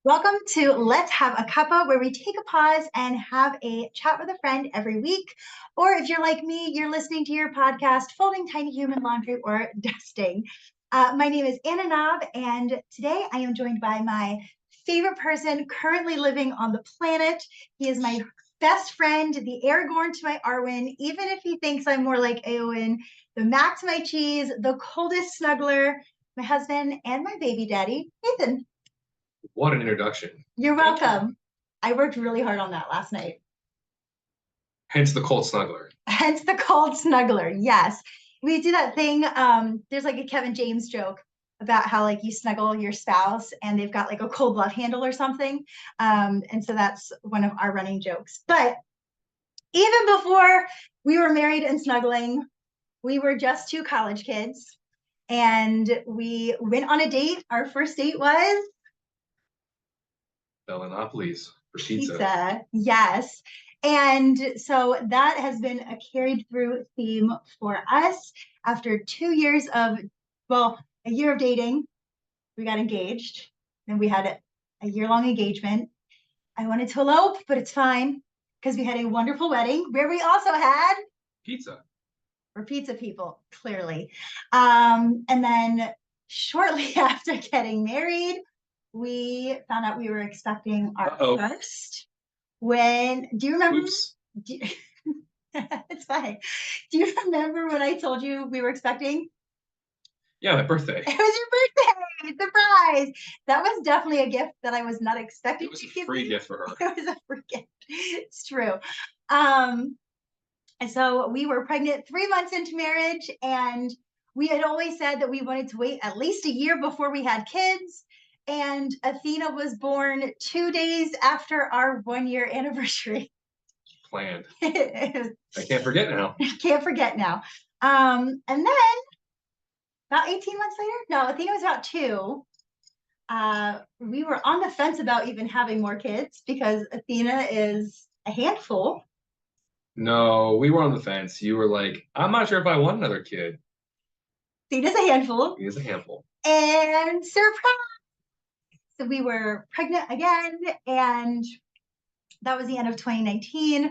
Welcome to Let's Have a Cuppa, where we take a pause and have a chat with a friend every week. Or if you're like me, you're listening to your podcast, folding tiny human laundry or dusting. My name is Knaub, and today I am joined by my favorite person currently living on the planet. He is my best friend, the Aragorn to my Arwen, even if he thinks I'm more like Eowyn, the Mac to my cheese, the coldest snuggler, my husband, and my baby daddy, Nathan. What an introduction. You're welcome. I worked really hard on that last night. Hence the cold snuggler. Hence the cold snuggler. Yes. We do that thing. There's like a Kevin James joke about how like you snuggle your spouse and they've got like a cold love handle or something. And so that's one of our running jokes. But even before we were married and snuggling, we were just two college kids and we went on a date. Our first date was Bellinopolis for pizza. Pizza, yes. And so that has been a carried through theme for us. After 2 years of, a year of dating, we got engaged and we had a year-long engagement. I wanted to elope, but it's fine because we had a wonderful wedding where we also had pizza. We're pizza people, clearly. And then shortly after getting married, we found out we were expecting our first. Do you remember? Oops. It's fine. Do you remember when I told you we were expecting? Yeah, my birthday. It was your birthday. Surprise. That was definitely a gift that I was not expecting. It was a free gift for her. It was a free gift. It's true. And so we were pregnant 3 months into marriage, and we had always said that we wanted to wait at least a year before we had kids. And Athena was born 2 days after our 1 year anniversary. Planned. I can't forget now. Can't forget now. And then about 18 months later, no, Athena was about 2. We were on the fence about even having more kids because Athena is a handful. No, we were on the fence. You were like, I'm not sure if I want another kid. Athena's a handful. He is a handful. And surprise! So we were pregnant again, and that was the end of 2019.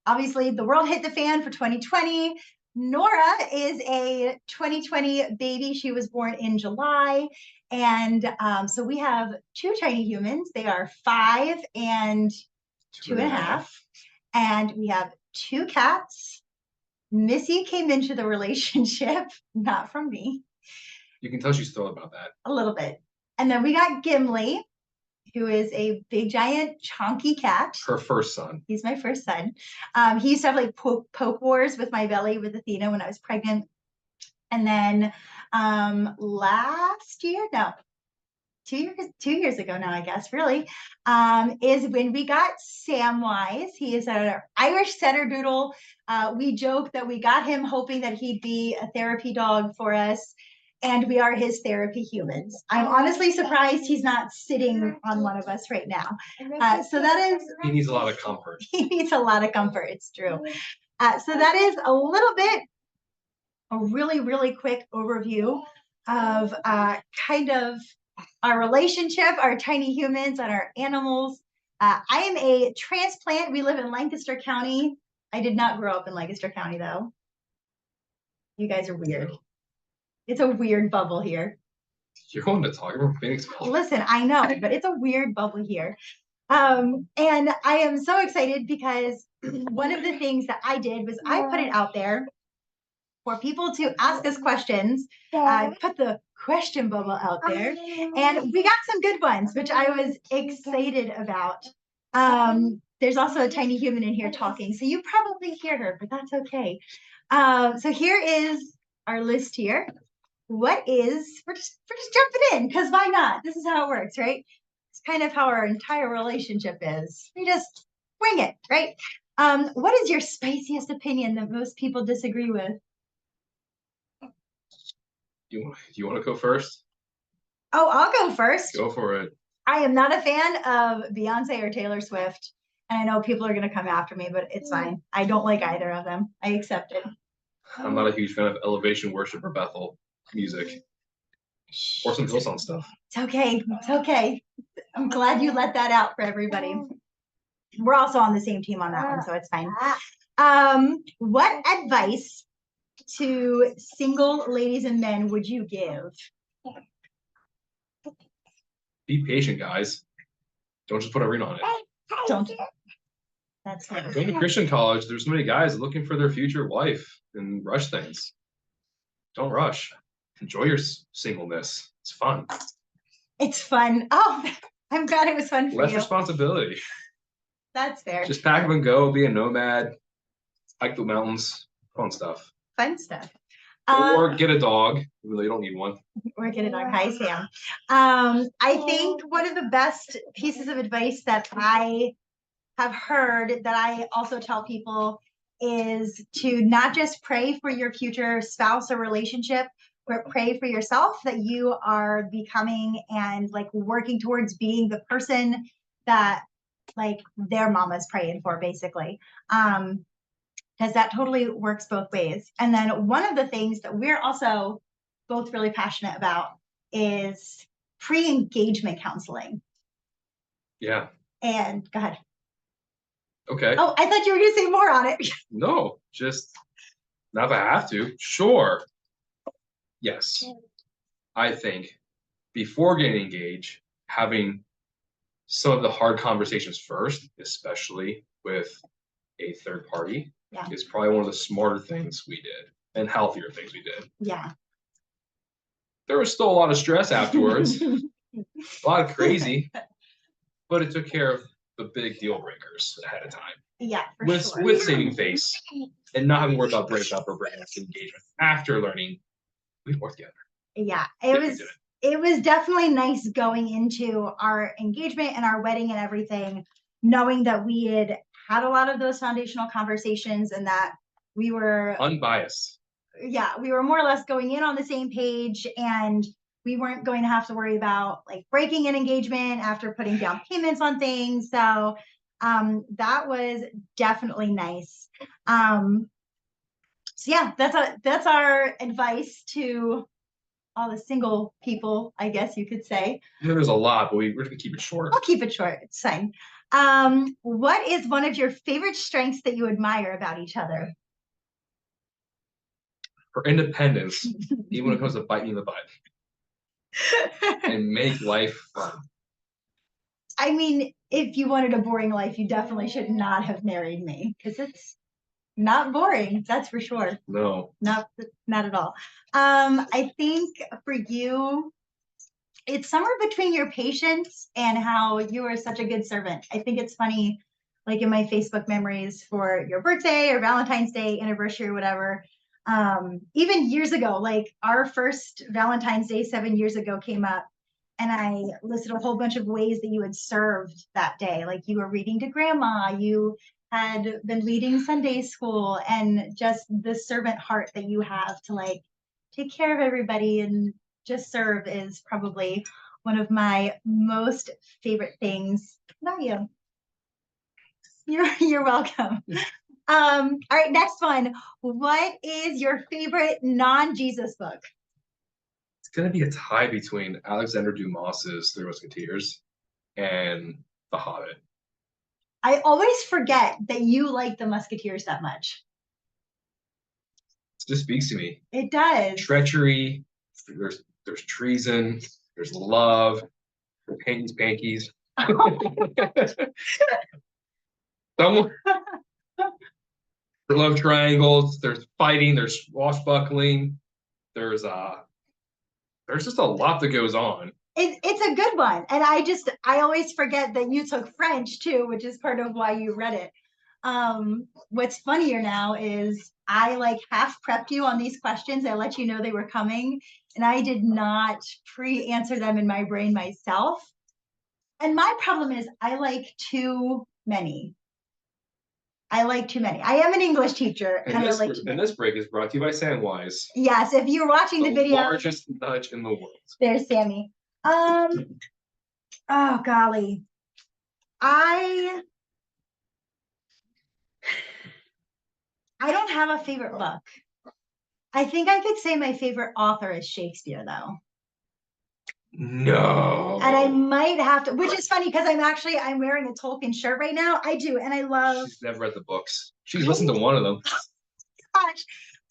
Obviously, the world hit the fan for 2020. Nora is a 2020 baby. She was born in July. And so we have 2 tiny humans. They are 5 and 2.5. And we have 2 cats. Missy came into the relationship, not from me. You can tell she's thrilled about that. A little bit. And then we got Gimli, who is a big, giant, chonky cat. Her first son. He's my first son. He used to have like poke wars with my belly with Athena when I was pregnant. And then last year, no, 2 years ago now, I guess, really, is when we got Samwise. He is an Irish setter doodle. We joke that we got him hoping that he'd be a therapy dog for us. And we are his therapy humans. I'm honestly surprised he's not sitting on one of us right now. So that is... He needs a lot of comfort. He needs a lot of comfort. It's true. So that is a little bit, a really, really quick overview of kind of our relationship, our tiny humans, and our animals. I am a transplant. We live in Lancaster County. I did not grow up in Lancaster County, though. You guys are weird. It's a weird bubble here. You're going to talk about Phoenix. Listen, I know, but it's a weird bubble here. And I am so excited because one of the things that I did was I put it out there for people to ask us questions. I put the question bubble out there, and we got some good ones, which I was excited about. There's also a tiny human in here talking, so you probably hear her, but that's okay. So here is our list here. We're just jumping in because why not? This is how it works, right? It's kind of how our entire relationship is. We just wing it, right? What is your spiciest opinion that most people disagree with? You want to go first? Oh, I'll go first. Go for it. I am not a fan of Beyonce or Taylor Swift. And I know people are going to come after me, but it's fine. I don't like either of them. I accept it. I'm not a huge fan of Elevation Worship or Bethel music. Or some Hillsong stuff. It's okay. It's okay. I'm glad you let that out for everybody. We're also on the same team on that one, so it's fine. What advice to single ladies and men would you give? Be patient, guys. Don't just put a ring on it. Don't. That's fair. Going to Christian college, there's so many guys looking for their future wife and rush things. Don't rush. Enjoy your singleness. It's fun. It's fun. Oh, I'm glad it was fun for Less you. responsibility. That's fair. Just pack up and go, be a nomad, hike the mountains, fun stuff. Fun stuff. Or get a dog, even though you don't need one. Or get a dog. Hi, Sam. I think one of the best pieces of advice that I have heard that I also tell people is to not just pray for your future spouse or relationship, but pray for yourself that you are becoming and like working towards being the person that like their mama's praying for, basically. Because that totally works both ways. And then one of the things that we're also both really passionate about is pre-engagement counseling. Yeah. And go ahead. Okay. Oh, I thought you were going to say more on it. No, just not if I have to. Sure. Yes. I think before getting engaged, having some of the hard conversations first, especially with a third party, is probably one of the smarter things we did and healthier things we did. Yeah. There was still a lot of stress afterwards, a lot of crazy, but it took care of the big deal breakers ahead of time. Yeah, for sure. With saving face and not having to worry about breakup or breaking up engagement after learning we work together. Yeah, it was definitely nice going into our engagement and our wedding and everything, knowing that we had a lot of those foundational conversations and that we were unbiased. Yeah, we were more or less going in on the same page, and we weren't going to have to worry about like breaking an engagement after putting down payments on things. So that was definitely nice. So yeah, that's our advice to all the single people, I guess you could say. There's a lot, but we're going to keep it short. I'll keep it short. It's fine. What is one of your favorite strengths that you admire about each other? For independence, even when it comes to biting the butt. And make life fun. I mean, if you wanted a boring life, you definitely should not have married me, because it's not boring, that's for sure. No. Not at all. I think for you, it's somewhere between your patience and how you are such a good servant. I think it's funny, like in my Facebook memories for your birthday or Valentine's Day anniversary or whatever, even years ago, like our first Valentine's Day 7 years ago came up, and I listed a whole bunch of ways that you had served that day. Like you were reading to grandma, you had been leading Sunday school, and just the servant heart that you have to like take care of everybody and just serve is probably one of my most favorite things about you. You're welcome. All right, next one. What is your favorite non-Jesus book? It's going to be a tie between Alexander Dumas's Three Musketeers and The Hobbit. I always forget that you like the Musketeers that much. It just speaks to me. It does. Treachery, there's treason, there's love, there's pankies. Someone there's love triangles, there's fighting, there's swashbuckling, there's just a lot that goes on. It's a good one. And I always forget that you took French too, which is part of why you read it. What's funnier now is I like half prepped you on these questions. I let you know they were coming, and I did not pre-answer them in my brain myself. And my problem is I like too many. I am an English teacher, and this break is brought to you by Samwise. Yes, if you're watching the video, largest nudge in the world. There's Sammy. Oh golly, I don't have a favorite book. I think I could say my favorite author is Shakespeare, though. No. And I might have to, which is funny because I'm wearing a Tolkien shirt right now. I do, and I love. She's never read the books. She's listened to one of them. Gosh,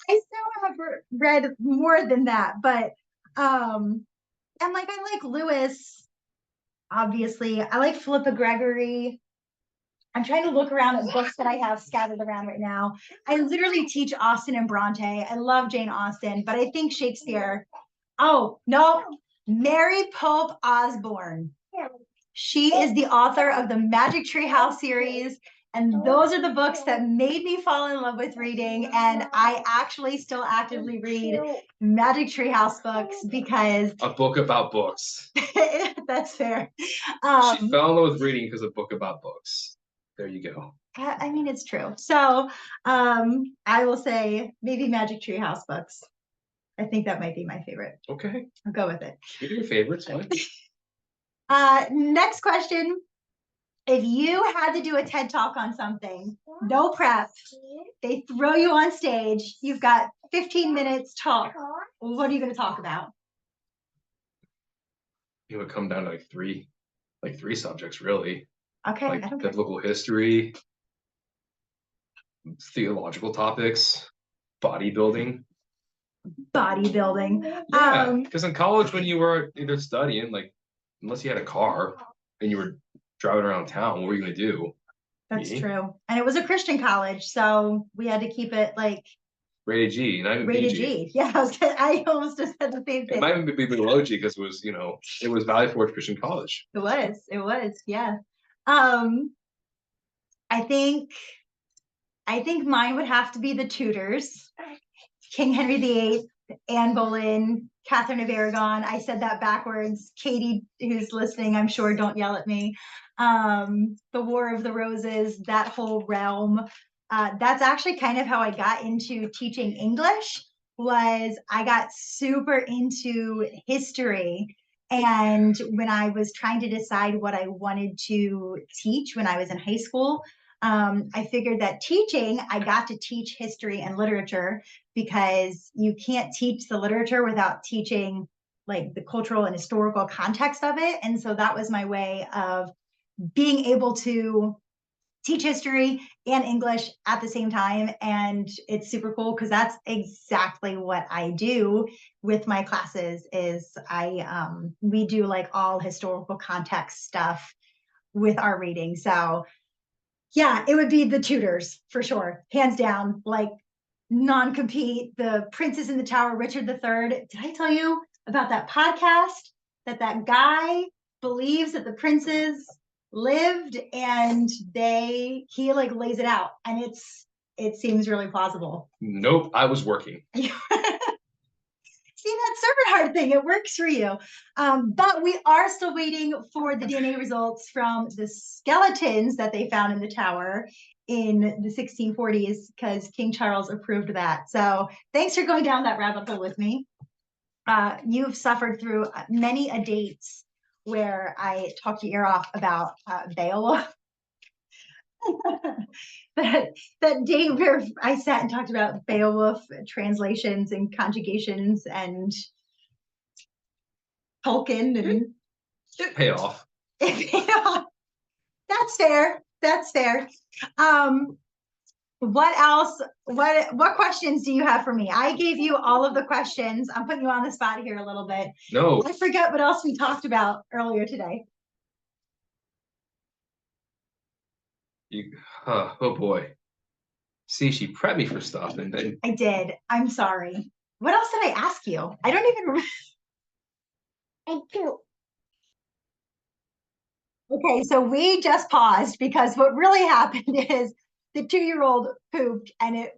I still have read more than that, but and like I like Lewis, obviously. I like Philippa Gregory. I'm trying to look around at books that I have scattered around right now. I literally teach Austen and Bronte. I love Jane Austen, but I think Shakespeare. Oh, no, Mary Pope Osborne. She is the author of the Magic Tree House series. And those are the books that made me fall in love with reading. And I actually still actively read Magic Tree House books because A book about books. that's fair. She fell in love with reading because of a book about books. There you go. I mean, it's true. So I will say maybe Magic Tree House books. I think that might be my favorite. Okay. I'll go with it. Give your favorites. Fine. Next question. If you had to do a TED Talk on something, no prep, they throw you on stage, you've got 15 minutes talk. What are you going to talk about? It would come down to like three subjects, really. Okay. Like biblical history, theological topics, bodybuilding. Yeah, because in college when you were either studying, like unless you had a car and you were driving around town, what were you gonna do? That's true. And it was a Christian college, so we had to keep it like rated G, not even rated PG. G. Yeah, I almost just said the same thing. It might even be below G because it was Valley Forge Christian College. It was, yeah. I think mine would have to be the Tudors. King Henry VIII, Anne Boleyn, Catherine of Aragon. I said that backwards. Katie, who's listening, I'm sure, don't yell at me. The War of the Roses, that whole realm. That's actually kind of how I got into teaching English. Was I got super into history. And when I was trying to decide what I wanted to teach when I was in high school, I figured that I got to teach history and literature because you can't teach the literature without teaching like the cultural and historical context of it. And so that was my way of being able to teach history and English at the same time. And it's super cool because that's exactly what I do with my classes is we do like all historical context stuff with our reading. So yeah, it would be the Tudors for sure, hands down. Like non-compete, the Princes in the Tower, Richard III. Did I tell you about that podcast that guy believes that the princes lived and he like lays it out and it seems really plausible. Nope, I was working. See, that servant heart thing, it works for you. But we are still waiting for the DNA results from the skeletons that they found in the tower in the 1640s because King Charles approved that. So thanks for going down that rabbit hole with me. You've suffered through many a dates where I talked your ear off about Beowulf. that date where I sat and talked about Beowulf translations and conjugations and Tolkien and it paid off. That's fair. That's fair. What else? What questions do you have for me? I gave you all of the questions. I'm putting you on the spot here a little bit. No. I forget what else we talked about earlier today. Oh boy. See, she prepped me for stuff and then I did. I'm sorry. What else did I ask you? I don't even remember. I do. Okay, so we just paused because what really happened is the 2-year-old pooped and it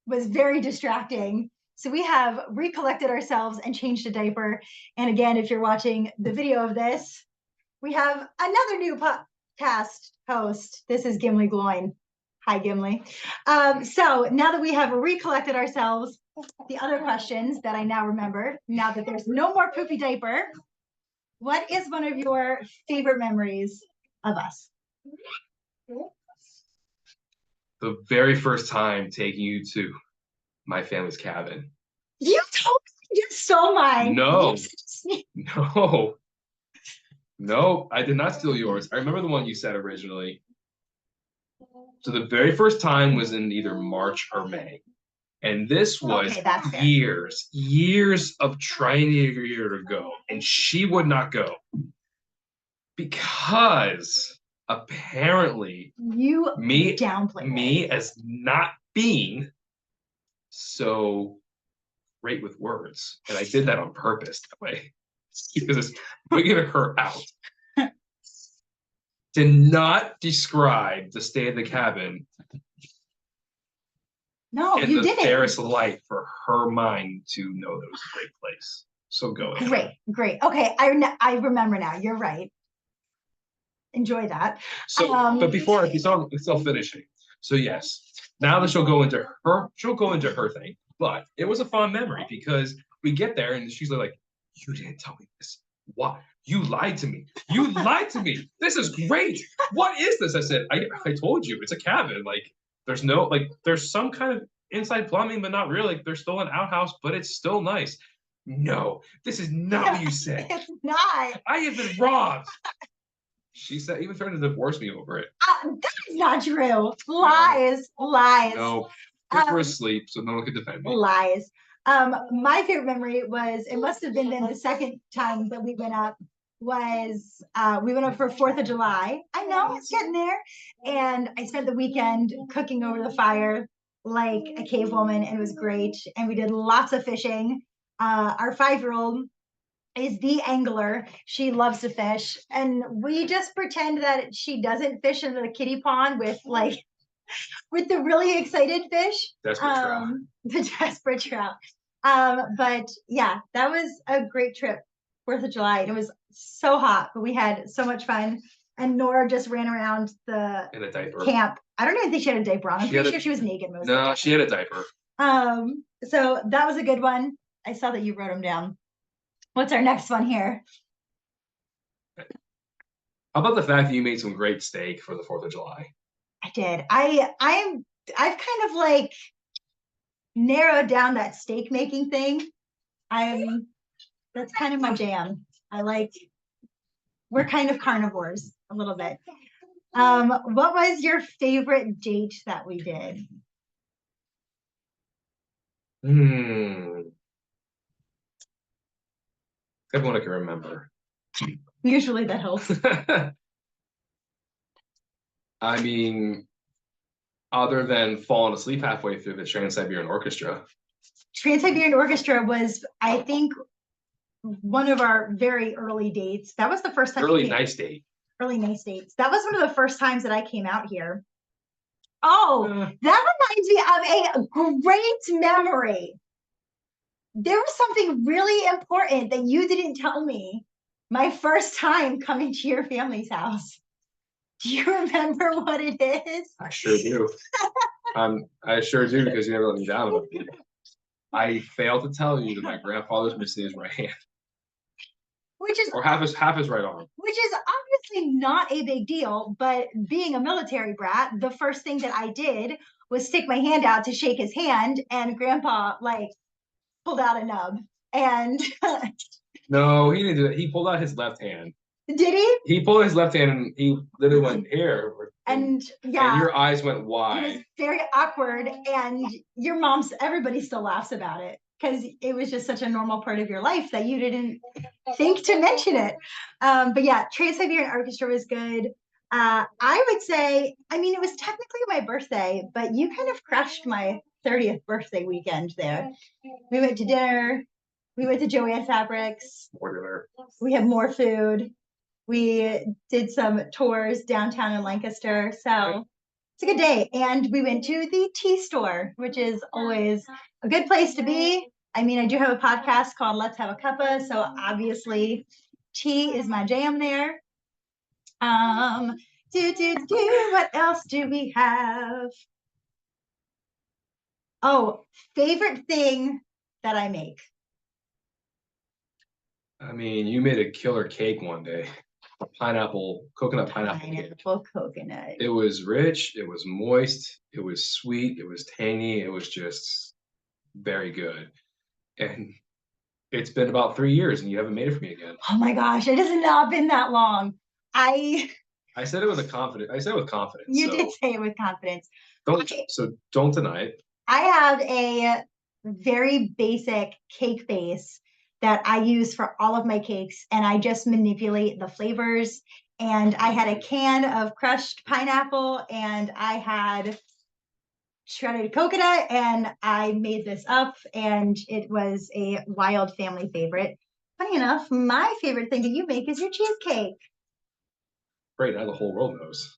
was very distracting. So we have recollected ourselves and changed a diaper. And again, if you're watching the video of this, we have another new podcast host. This is Gimli Gloin. Hi, Gimli. So now that we have recollected ourselves, the other questions that I now remember, now that there's no more poopy diaper, what is one of your favorite memories of us? The very first time taking you to my family's cabin. You told me you stole mine. No. No. No, I did not steal yours. I remember the one you said originally. So the very first time was in either March or May. And this was Okay, that's fair. years of trying to get her to go. And she would not go. Because apparently You downplayed me it. as not being so great with words. And I did that on purpose that way. Because it's wigging her out. Did not describe the stay of the cabin No, in you the didn't. fairest light for her mind to know that it was a great place. So go ahead. Great. Okay, I remember now. You're right. Enjoy that. So, but before it's still finishing. So yes, now that she'll go into her thing. But it was a fond memory because we get there and she's like, "You didn't tell me this. Why? You lied to me. You lied to me. This is great. What is this?" I said, I told you, it's a cabin. Like, there's some kind of inside plumbing, but not really. Like, there's still an outhouse, but it's still nice. No, this is not what you said. It's not. I have been robbed. She said, even threatened to divorce me over it. That is not true. Lies. No, kids were asleep, so no one could defend me. Lies. My favorite memory was, it must have been then the second time that we went up, was we went up for 4th of July. I know, it's getting there. And I spent the weekend cooking over the fire like a cave woman, and it was great. And we did lots of fishing. Our 5-year-old is the angler. She loves to fish. And we just pretend that she doesn't fish in the kiddie pond with the really excited fish. Desperate trout. The desperate trout. But yeah, that was a great trip, 4th of July. It was so hot, but we had so much fun. And Nora just ran around the in a diaper camp. I don't even think she had a diaper on. I'm pretty sure she was naked most of the time. No, she had a diaper. So that was a good one. I saw that you wrote them down. What's our next one here? How about the fact that you made some great steak for the 4th of July? I did. I've kind of like narrowed down that steak making thing. That's kind of my jam. We're kind of carnivores a little bit. What was your favorite date that we did? Everyone I can remember. Usually that helps. I mean, other than falling asleep halfway through the Trans-Siberian Orchestra. Trans-Siberian Orchestra was, I think, one of our very early dates. That was the first time. Early nice date. Early nice dates. That was one of the first times that I came out here. Oh, that reminds me of a great memory. There was something really important that you didn't tell me my first time coming to your family's house. Do you remember what it is? I sure do. I sure do, because you never let me down about it. I failed to tell you that my grandfather's missing his right hand. Or half his right arm. Which is obviously not a big deal, but being a military brat, the first thing that I did was stick my hand out to shake his hand, and Grandpa pulled out a nub. And no, he didn't do that. He pulled out his left hand. Did he? He pulled his left hand and he literally went here. And yeah. And your eyes went wide. It was very awkward. And everybody still laughs about it because it was just such a normal part of your life that you didn't think to mention it. But yeah, Trans-Siberian Orchestra was good. I would say, it was technically my birthday, but you kind of crushed my 30th birthday weekend there. We went to dinner. We went to Joanne Fabrics. We had more food. We did some tours downtown in Lancaster. So it's a good day. And we went to the tea store, which is always a good place to be. I do have a podcast called Let's Have a Cuppa. So obviously tea is my jam there. What else do we have? Oh, favorite thing that I make. You made a killer cake one day. Coconut pineapple cake. Coconut. It was rich, it was moist, it was sweet, it was tangy, it was just very good. And It's been about 3 years and you haven't made it for me again. Oh my gosh, it has not been that long. I said it with confidence. You so did say it with confidence. don't deny it. I have a very basic cake base that I use for all of my cakes, and I just manipulate the flavors. And I had a can of crushed pineapple, and I had shredded coconut, and I made this up, and it was a wild family favorite. Funny enough, my favorite thing that you make is your cheesecake. Right now, the whole world knows.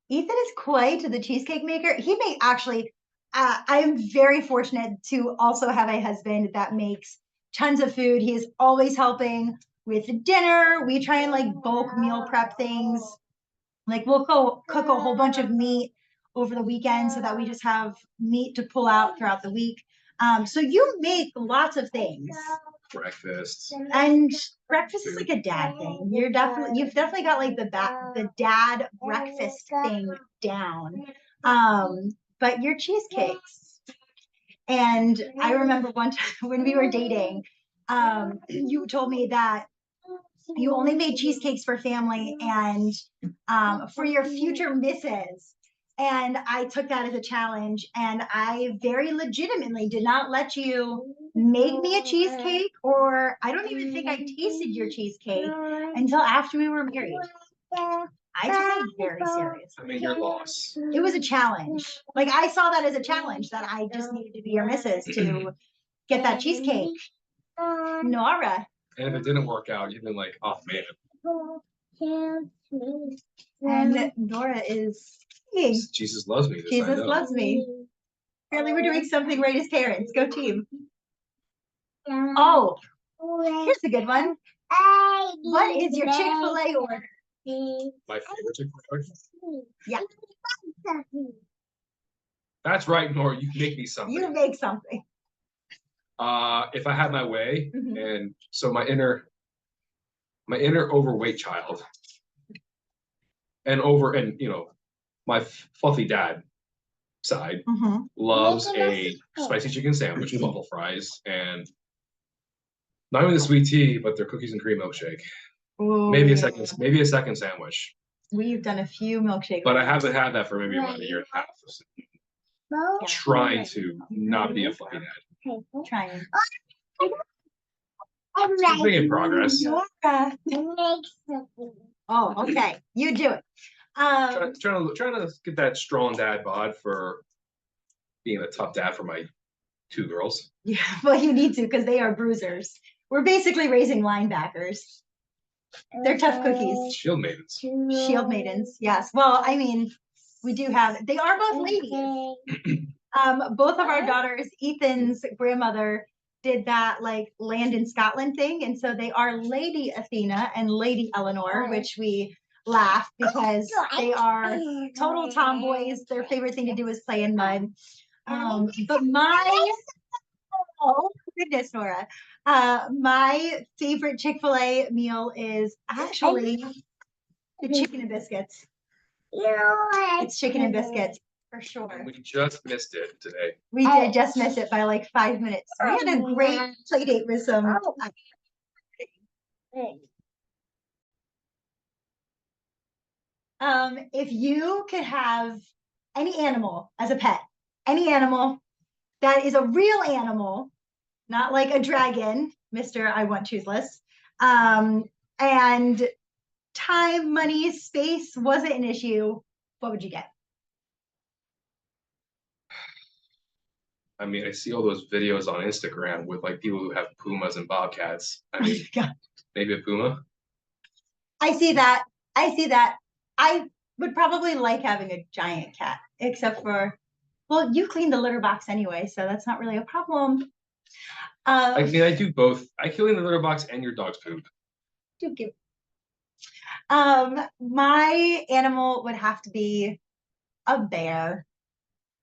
Ethan is quite the cheesecake maker. He may actually, I am very fortunate to also have a husband that makes tons of food. He is always helping with dinner. We try and like bulk meal prep things. Like we'll go cook a whole bunch of meat over the weekend so that we just have meat to pull out throughout the week. So you make lots of things. Breakfast. And breakfast is like a dad thing. You've definitely got like the dad breakfast thing down. But your cheesecakes. And I remember one time when we were dating, you told me that you only made cheesecakes for family and for your future misses. And I took that as a challenge, and I very legitimately did not let you make me a cheesecake, or I don't even think I tasted your cheesecake until after we were married. I took it very serious. I mean, your loss. It was a challenge. Like I saw that as a challenge that I just needed to be your missus to get that cheesecake. Nora. And if it didn't work out, you've been like, oh man. And Nora is singing. Jesus loves me. Jesus loves me. Apparently we're doing something right as parents. Go team. Oh, here's a good one. What is your Chick-fil-A order? My favorite Chick-fil-A order? Yeah. That's right, Nora. You make me something. You make something. If I had my way, and so my inner overweight child, and my fluffy dad side loves a spicy chicken sandwich with waffle fries and not only the sweet tea, but their cookies and cream milkshake. Ooh. Maybe a second sandwich. We've done a few milkshakes, but I haven't had that for maybe about a year and a half. Trying to not be a fluffy dad. Trying. Just making progress. Oh, okay. You do it. Trying to get that strong dad bod for being a tough dad for my 2 girls. Yeah, well, you need to because they are bruisers. We're basically raising linebackers. They're tough cookies. Shield maidens. Shield maidens, yes. Well, I mean, we do have, they are both ladies. Both of our daughters, Ethan's grandmother did that like land in Scotland thing. And so they are Lady Athena and Lady Eleanor, which we laugh because they are total tomboys. Their favorite thing to do is play in mud. But oh goodness, Nora. My favorite Chick-fil-A meal is actually the chicken and biscuits. It's chicken and biscuits for sure. And we just missed it today. We did just miss it by like 5 minutes. We had a great play date with some. If you could have any animal as a pet, any animal that is a real animal, not like a dragon, Mr. I want toothless, and time, money, space wasn't an issue, what would you get? I mean, I see all those videos on Instagram with like people who have pumas and bobcats. I mean, maybe a puma. I see that. I would probably like having a giant cat, except for, well, you clean the litter box anyway, so that's not really a problem. I mean, I do both. I clean the litter box and your dog's poop. Thank you. My animal would have to be a bear.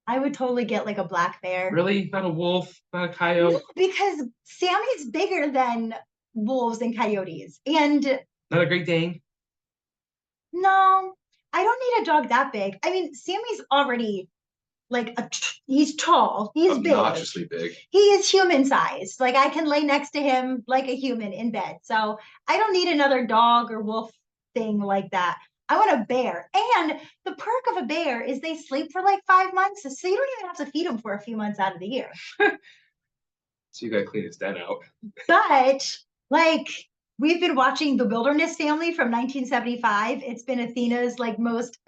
I would totally get like a black bear. Really? Not a wolf? Not a coyote? Because Sammy's bigger than wolves and coyotes. And not a Great Dane? No, I don't need a dog that big. I mean, Sammy's already like he's tall, he's big, obnoxiously big. He is human sized. Like I can lay next to him like a human in bed. So I don't need another dog or wolf thing like that. I want a bear. And the perk of a bear is they sleep for like 5 months. So you don't even have to feed them for a few months out of the year. So you gotta clean his den out. But like we've been watching The Wilderness Family from 1975. It's been Athena's like most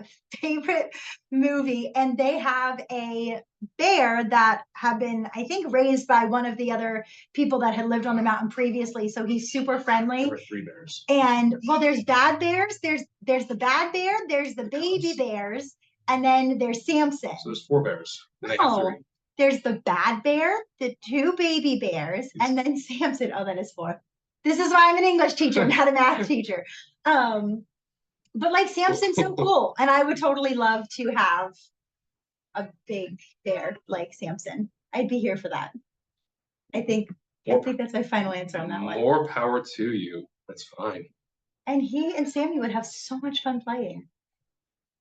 favorite movie. And they have a bear that have been, I think, raised by one of the other people that had lived on the mountain previously. So he's super friendly. There were 3 bears. And well, there's bad bears. There's the bad bear. There's the baby bears. And then there's Samson. So there's 4 bears. No. There's the bad bear, the 2 baby bears, and then Samson. Oh, that is 4. This is why I'm an English teacher, not a math teacher. But like Samson's so cool. And I would totally love to have a big bear like Samson. I'd be here for that. I think that's my final answer on that one. More power to you. That's fine. And he and Sammy would have so much fun playing.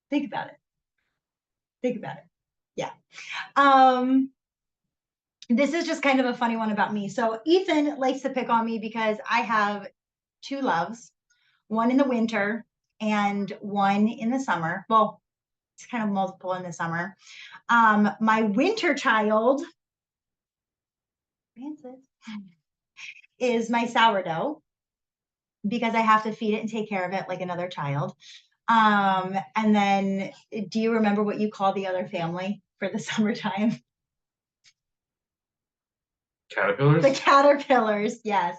Think about it. Yeah. This is just kind of a funny one about me. So Ethan likes to pick on me because I have 2 loves, one in the winter and one in the summer. Well, it's kind of multiple in the summer. My winter child, Francis, is my sourdough because I have to feed it and take care of it like another child. And then do you remember what you call the other family for the summertime? Caterpillars? The caterpillars, yes.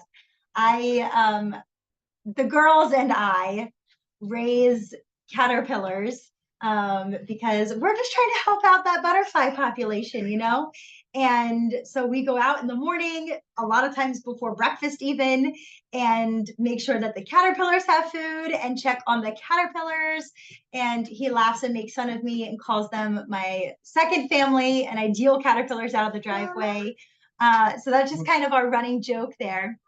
The girls and I raise caterpillars because we're just trying to help out that butterfly population, you know? And so we go out in the morning, a lot of times before breakfast even, and make sure that the caterpillars have food and check on the caterpillars. And he laughs and makes fun of me and calls them my second family, and I deal caterpillars out of the driveway. So that's just kind of our running joke there.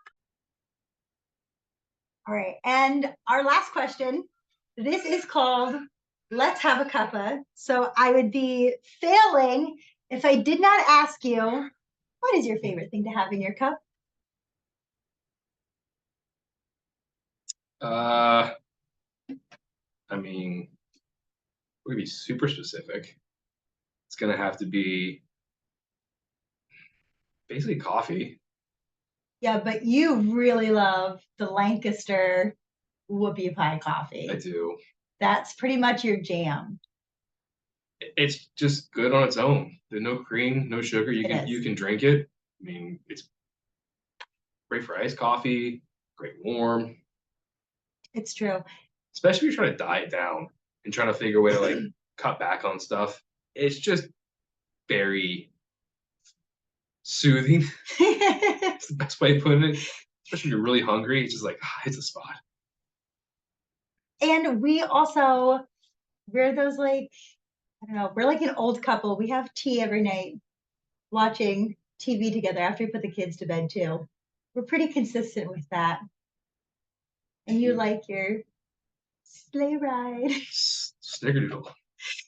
All right, and our last question. This is called Let's Have a Cuppa. So I would be failing if I did not ask you, what is your favorite thing to have in your cup? I mean, we're gonna be super specific. It's gonna have to be basically coffee. Yeah, but you really love the Lancaster whoopie pie coffee. I do. That's pretty much your jam. It's just good on its own. There's no cream, no sugar. You can drink it. I mean, it's great for iced coffee, great warm. It's true. Especially if you're trying to diet down and trying to figure a way to like cut back on stuff. It's just very soothing. It's the best way of putting it. Especially when you're really hungry, it's just like hits a spot. And we're those like, I don't know, we're like an old couple. We have tea every night, watching TV together after we put the kids to bed too. We're pretty consistent with that. And you like your sleigh ride. Snickerdoodle.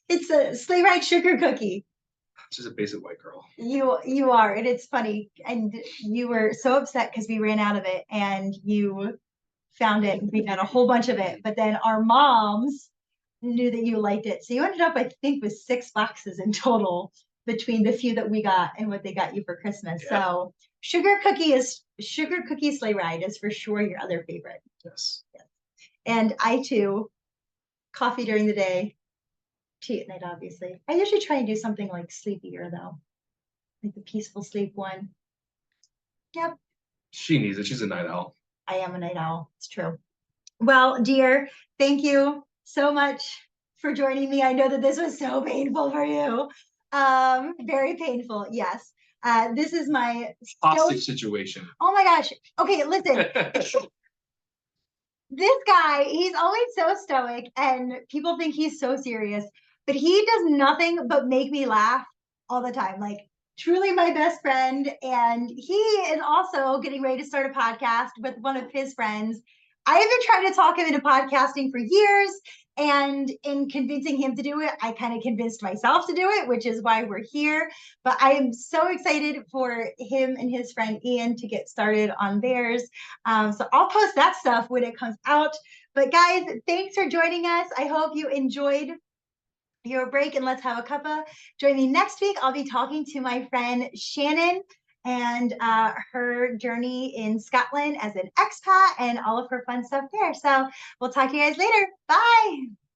It's a sleigh ride sugar cookie. She's a basic white girl. You are, and it's funny. And you were so upset because we ran out of it, and you found it. We got a whole bunch of it, but then our moms knew that you liked it, so you ended up, I think, with 6 boxes in total between the few that we got and what they got you for Christmas. Yeah. So sugar cookie sleigh ride is for sure your other favorite. Yes. And I too, coffee during the day, tea at night, obviously. I usually try and do something like sleepier though, like the peaceful sleep one. Yep. She needs it. She's a night owl. I am a night owl. It's true. Well, dear, thank you so much for joining me. I know that this was so painful for you. Very painful. Yes. This is my hostage situation. Oh my gosh. Okay, listen. This guy, he's always so stoic and people think he's so serious, but he does nothing but make me laugh all the time. Like, truly my best friend. And he is also getting ready to start a podcast with one of his friends. I have been trying to talk him into podcasting for years. And in convincing him to do it, I kind of convinced myself to do it, which is why we're here. But I am so excited for him and his friend Ian to get started on theirs. So I'll post that stuff when it comes out. But guys, thanks for joining us. I hope you enjoyed your break, and let's have a cuppa. Join me next week. I'll be talking to my friend Shannon and her journey in Scotland as an expat and all of her fun stuff there. So we'll talk to you guys later. Bye.